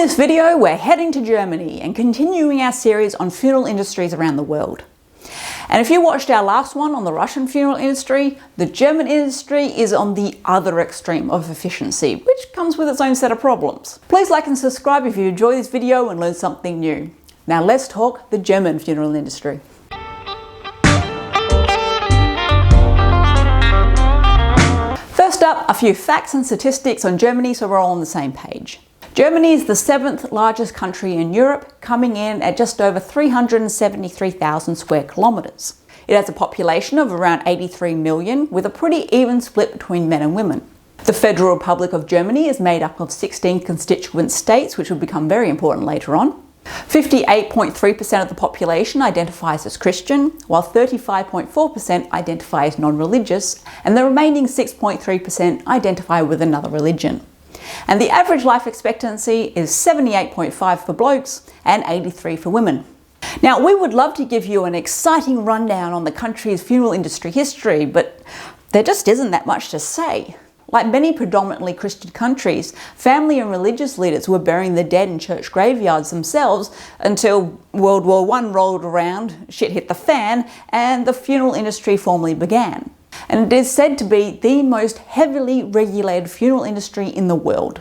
In this video, we're heading to Germany and continuing our series on funeral industries around the world. And if you watched our last one on the Russian funeral industry, the German industry is on the other extreme of efficiency, which comes with its own set of problems. Please like and subscribe if you enjoy this video and learn something new. Now let's talk the German funeral industry. First up, a few facts and statistics on Germany so we're all on the same page. Germany is the 7th largest country in Europe, coming in at just over 373,000 square kilometres. It has a population of around 83 million, with a pretty even split between men and women. The Federal Republic of Germany is made up of 16 constituent states, which will become very important later on. 58.3% of the population identifies as Christian, while 35.4% identify as non-religious, and the remaining 6.3% identify with another religion. And the average life expectancy is 78.5 for blokes and 83 for women. Now, we would love to give you an exciting rundown on the country's funeral industry history, but there just isn't that much to say. Like many predominantly Christian countries, family and religious leaders were burying the dead in church graveyards themselves until World War I rolled around, shit hit the fan, and the funeral industry formally began. And it is said to be the most heavily regulated funeral industry in the world.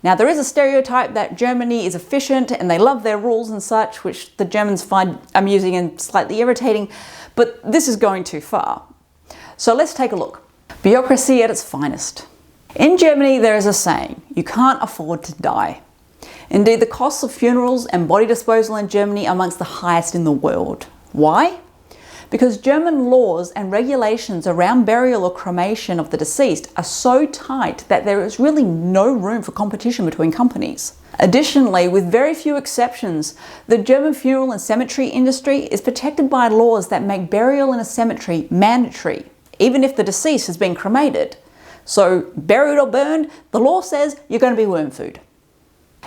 Now, there is a stereotype that Germany is efficient and they love their rules and such, which the Germans find amusing and slightly irritating, but this is going too far. So let's take a look. Bureaucracy at its finest. In Germany, there is a saying, you can't afford to die. Indeed, the costs of funerals and body disposal in Germany are amongst the highest in the world. Why? Because German laws and regulations around burial or cremation of the deceased are so tight that there is really no room for competition between companies. Additionally, with very few exceptions, the German funeral and cemetery industry is protected by laws that make burial in a cemetery mandatory, even if the deceased has been cremated. So, buried or burned, the law says you're going to be worm food.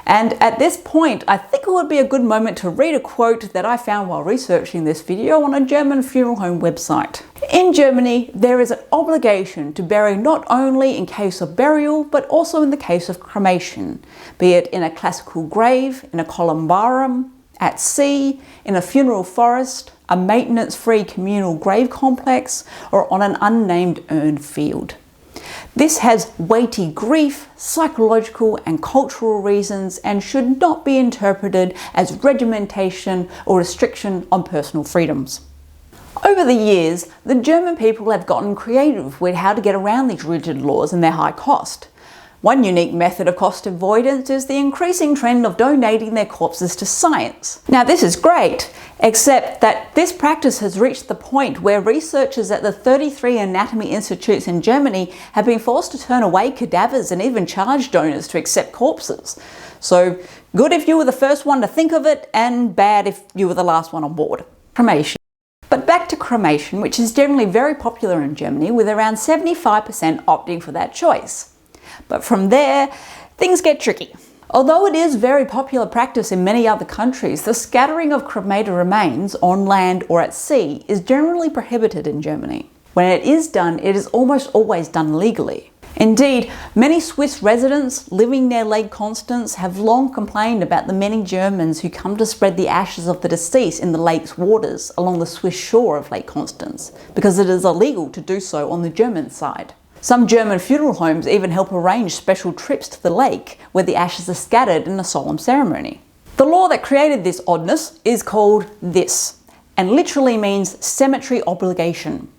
And at this point, I think it would be a good moment to read a quote that I found while researching this video on a German funeral home website. In Germany, there is an obligation to bury not only in case of burial, but also in the case of cremation, be it in a classical grave, in a columbarium, at sea, in a funeral forest, a maintenance-free communal grave complex, or on an unnamed urn field. This has weighty grief, psychological and cultural reasons and should not be interpreted as regimentation or restriction on personal freedoms. Over the years, the German people have gotten creative with how to get around these rigid laws and their high cost. One unique method of cost avoidance is the increasing trend of donating their corpses to science. Now, this is great, except that this practice has reached the point where researchers at the 33 anatomy institutes in Germany have been forced to turn away cadavers and even charge donors to accept corpses. So, good if you were the first one to think of it, and bad if you were the last one on board. Cremation. But back to cremation, which is generally very popular in Germany, with around 75% opting for that choice. But from there, things get tricky. Although it is very popular practice in many other countries, the scattering of cremated remains on land or at sea is generally prohibited in Germany. When it is done, it is almost always done legally. Indeed, many Swiss residents living near Lake Constance have long complained about the many Germans who come to spread the ashes of the deceased in the lake's waters along the Swiss shore of Lake Constance, because it is illegal to do so on the German side. Some German funeral homes even help arrange special trips to the lake where the ashes are scattered in a solemn ceremony. The law that created this oddness is called this, and literally means cemetery obligation,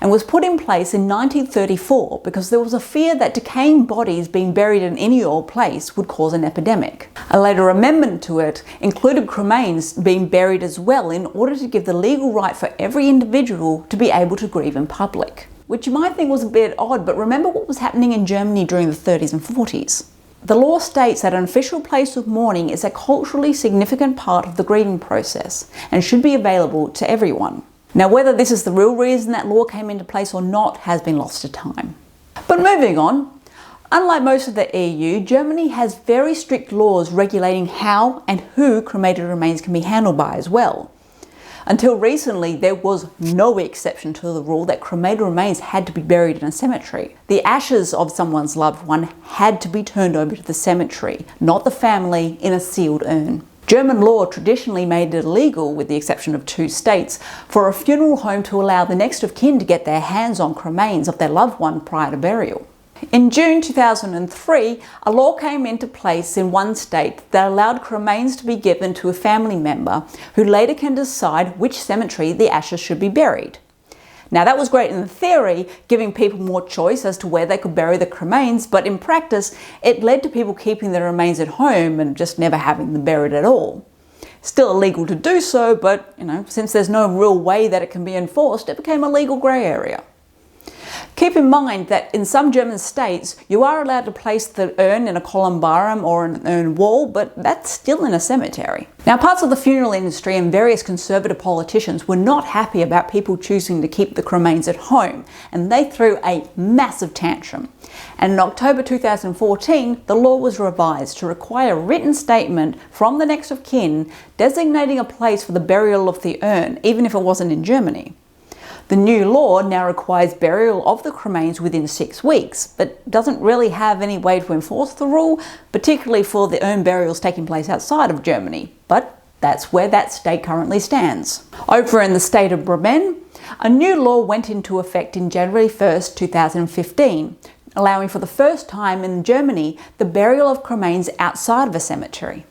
and was put in place in 1934 because there was a fear that decaying bodies being buried in any old place would cause an epidemic. A later amendment to it included cremains being buried as well in order to give the legal right for every individual to be able to grieve in public. Which you might think was a bit odd, but remember what was happening in Germany during the 30s and 40s. The law states that an official place of mourning is a culturally significant part of the grieving process and should be available to everyone. Now, whether this is the real reason that law came into place or not has been lost to time. But moving on, unlike most of the EU, Germany has very strict laws regulating how and who cremated remains can be handled by as well. Until recently, there was no exception to the rule that cremated remains had to be buried in a cemetery. The ashes of someone's loved one had to be turned over to the cemetery, not the family, in a sealed urn. German law traditionally made it illegal, with the exception of 2 states, for a funeral home to allow the next of kin to get their hands on cremains of their loved one prior to burial. In June 2003, a law came into place in one state that allowed cremains to be given to a family member who later can decide which cemetery the ashes should be buried. Now that was great in theory, giving people more choice as to where they could bury the cremains, but in practice it led to people keeping their remains at home and just never having them buried at all. Still illegal to do so, but since there's no real way that it can be enforced, it became a legal grey area. Keep in mind that in some German states, you are allowed to place the urn in a columbarium or an urn wall, but that's still in a cemetery. Now, parts of the funeral industry and various conservative politicians were not happy about people choosing to keep the cremains at home, and they threw a massive tantrum. And in October 2014, the law was revised to require a written statement from the next of kin designating a place for the burial of the urn, even if it wasn't in Germany. The new law now requires burial of the cremains within 6 weeks, but doesn't really have any way to enforce the rule, particularly for the urn burials taking place outside of Germany. But that's where that state currently stands. Over in the state of Bremen, a new law went into effect in January 1st, 2015, allowing for the first time in Germany the burial of cremains outside of a cemetery.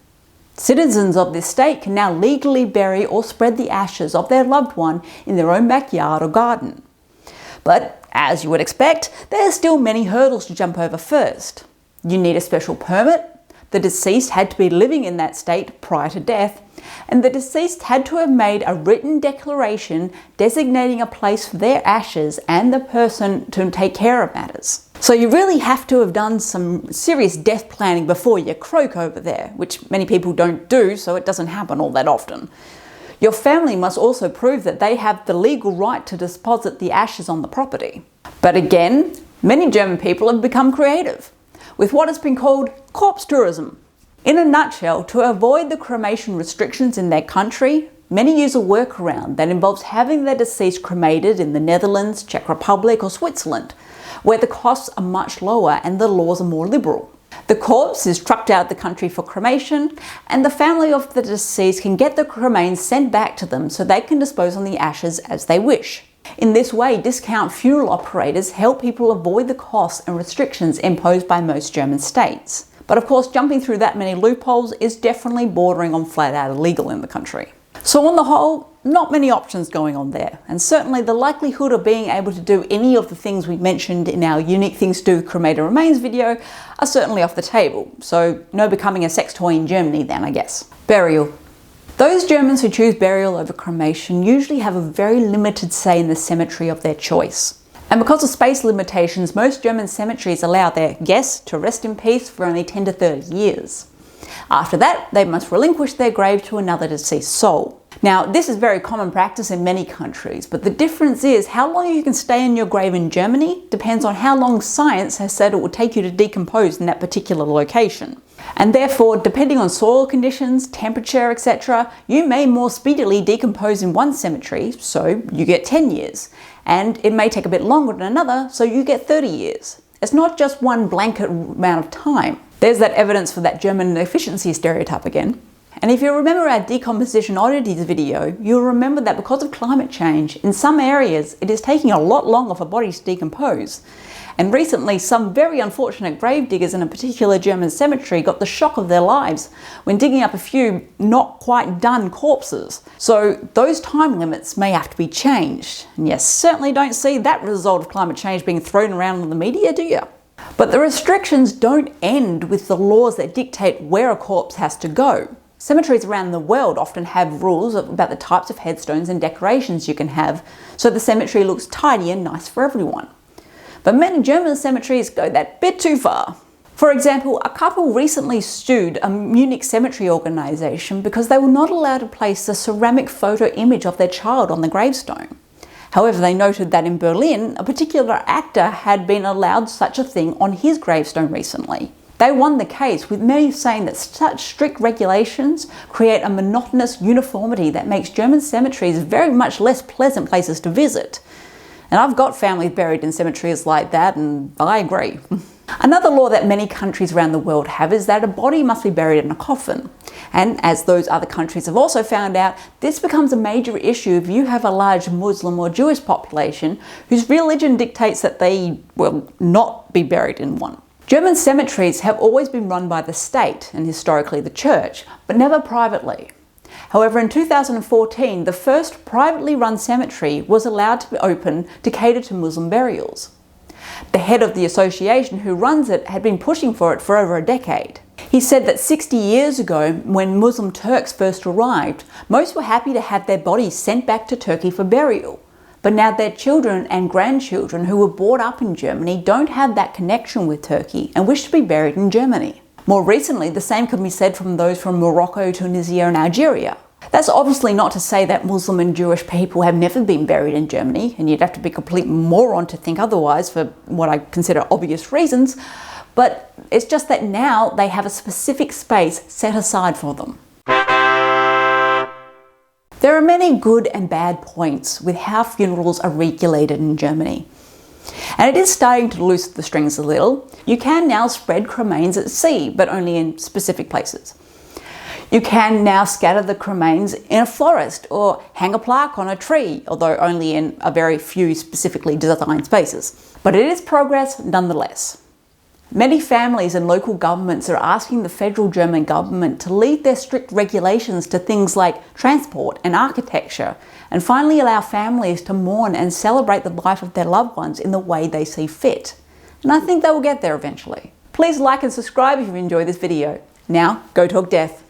Citizens of this state can now legally bury or spread the ashes of their loved one in their own backyard or garden. But, as you would expect, there are still many hurdles to jump over first. You need a special permit, the deceased had to be living in that state prior to death, and the deceased had to have made a written declaration designating a place for their ashes and the person to take care of matters. So you really have to have done some serious death planning before you croak over there, which many people don't do, so it doesn't happen all that often. Your family must also prove that they have the legal right to deposit the ashes on the property. But again, many German people have become creative with what has been called corpse tourism. In a nutshell, to avoid the cremation restrictions in their country, many use a workaround that involves having their deceased cremated in the Netherlands, Czech Republic or Switzerland, where the costs are much lower and the laws are more liberal. The corpse is trucked out of the country for cremation, and the family of the deceased can get the remains sent back to them so they can dispose on the ashes as they wish. In this way, discount funeral operators help people avoid the costs and restrictions imposed by most German states. But of course, jumping through that many loopholes is definitely bordering on flat out illegal in the country. So on the whole, not many options going on there, and certainly the likelihood of being able to do any of the things we mentioned in our Unique Things to Do with Cremated Remains video are certainly off the table, so no becoming a sex toy in Germany then, I guess. Burial. Those Germans who choose burial over cremation usually have a very limited say in the cemetery of their choice. And because of space limitations, most German cemeteries allow their guests to rest in peace for only 10 to 30 years. After that, they must relinquish their grave to another deceased soul. Now, this is very common practice in many countries, but the difference is how long you can stay in your grave in Germany depends on how long science has said it will take you to decompose in that particular location. And therefore, depending on soil conditions, temperature, etc., you may more speedily decompose in one cemetery, so you get 10 years. And it may take a bit longer than another, so you get 30 years. It's not just one blanket amount of time. There's that evidence for that German efficiency stereotype again. And if you remember our decomposition oddities video, you'll remember that because of climate change, in some areas it is taking a lot longer for bodies to decompose. And recently, some very unfortunate grave diggers in a particular German cemetery got the shock of their lives when digging up a few not quite done corpses. So those time limits may have to be changed. And you certainly don't see that result of climate change being thrown around in the media, do you? But the restrictions don't end with the laws that dictate where a corpse has to go. Cemeteries around the world often have rules about the types of headstones and decorations you can have, so the cemetery looks tidy and nice for everyone. But many German cemeteries go that bit too far. For example, a couple recently sued a Munich cemetery organisation because they were not allowed to place a ceramic photo image of their child on the gravestone. However, they noted that in Berlin, a particular actor had been allowed such a thing on his gravestone recently. They won the case, with many saying that such strict regulations create a monotonous uniformity that makes German cemeteries very much less pleasant places to visit. And I've got family buried in cemeteries like that, and I agree. Another law that many countries around the world have is that a body must be buried in a coffin. And as those other countries have also found out, this becomes a major issue if you have a large Muslim or Jewish population whose religion dictates that they will not be buried in one. German cemeteries have always been run by the state and historically the church, but never privately. However, in 2014, the first privately run cemetery was allowed to be open to cater to Muslim burials. The head of the association who runs it had been pushing for it for over a decade. He said that 60 years ago, when Muslim Turks first arrived, most were happy to have their bodies sent back to Turkey for burial. But now their children and grandchildren who were brought up in Germany don't have that connection with Turkey and wish to be buried in Germany. More recently, the same can be said from those from Morocco, Tunisia and Algeria. That's obviously not to say that Muslim and Jewish people have never been buried in Germany, and you'd have to be a complete moron to think otherwise for what I consider obvious reasons, but it's just that now they have a specific space set aside for them. There are many good and bad points with how funerals are regulated in Germany. And it is starting to loosen the strings a little. You can now spread cremains at sea, but only in specific places. You can now scatter the cremains in a forest or hang a plaque on a tree, although only in a very few specifically designed spaces. But it is progress nonetheless. Many families and local governments are asking the federal German government to lead their strict regulations to things like transport and architecture, and finally allow families to mourn and celebrate the life of their loved ones in the way they see fit. And I think they will get there eventually. Please like and subscribe if you enjoyed this video. Now, go talk death.